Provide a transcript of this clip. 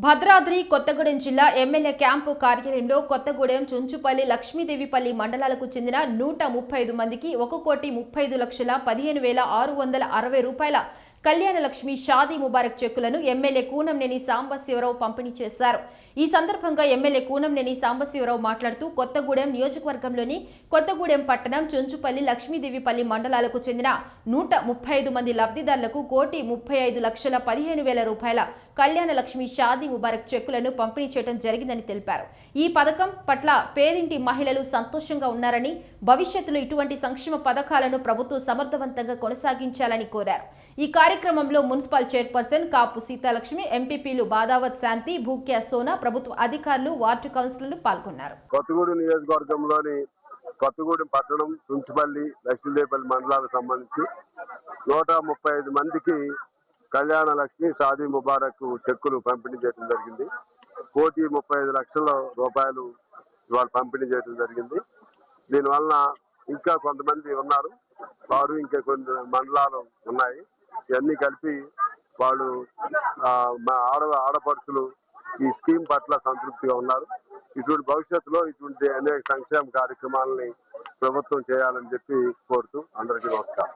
భద్రాద్రి కొత్తగూడెం జిల్లా MLA camp కార్యాలయంలో కొత్తగూడెం, చుంచుపల్లి, లక్ష్మీదేవిపల్లి మండలాలకు చెందిన 135 మందికి 1,35,15,660 రూపాయల కళ్యాణ లక్ష్మి షాదీ ముబారక్ చెక్కులను ఎమ్మెల్యే కూనంనేని సాంబశివరావు పంపిణీ చేశారు. ఈ సందర్భంగా ఎమ్మెల్యే కూనంనేని సాంబశివరావు మాట్లాడుతూ కొత్తగూడెం నియోజకవర్గంలోని కొత్తగూడెం పట్టణం, చుంచుపల్లి, లక్ష్మీదేవిపల్లి మండలాలకు చెందిన 135 మంది లబ్ధిదారులకు 1,35,15,000 రూపాయల కళ్యాణ లక్ష్మి షాదీ ముబారక్ చెక్కులను పంపిణీ చేయడం జరిగిందని తెలిపారు. ఈ పథకం పట్ల పేదింటి మహిళలు సంతోషంగా ఉన్నారని, భవిష్యత్తులో ఇటువంటి సంక్షేమ పథకాలను ప్రభుత్వం సమర్థవంతంగా కొనసాగించాలని కోరారు. ఈ కార్యక్రమంలో మున్సిపల్ చైర్పర్సన్ కాపు సీతాలక్ష్మి, ఎంపీపీలు బాదావత్ శాంతి, భూక్యా సోనా, ప్రభుత్వ అధికారులు, వార్డు కౌన్సిలర్లు పాల్గొన్నారు. కొత్తగూడెం నియోజకవర్గంలోని కొత్తగూడెం పట్టణం, తుంచుపల్లి, లక్ష్మీదేవిపల్లి మండలాలకు సంబంధించి 135 మందికి కళ్యాణ లక్ష్మి షాదీ ముబారక్ చెక్కులు పంపిణీ చేయడం జరిగింది. 1,35,00,000 రూపాయలు ఇవాళ పంపిణీ చేయడం జరిగింది. దీనివలన ఇంకా కొంతమంది ఉన్నారు, వారు ఇంకా కొన్ని మండలాలు ఉన్నాయి. ఇవన్నీ కలిపి వాళ్ళు ఆడపడుచులు ఈ స్కీమ్ పట్ల సంతృప్తిగా ఉన్నారు. ఇటువంటి భవిష్యత్తులో ఇటువంటి అనేక సంక్షేమ కార్యక్రమాలని ప్రభుత్వం చేయాలని చెప్పి కోరుతూ అందరికీ నమస్కారం.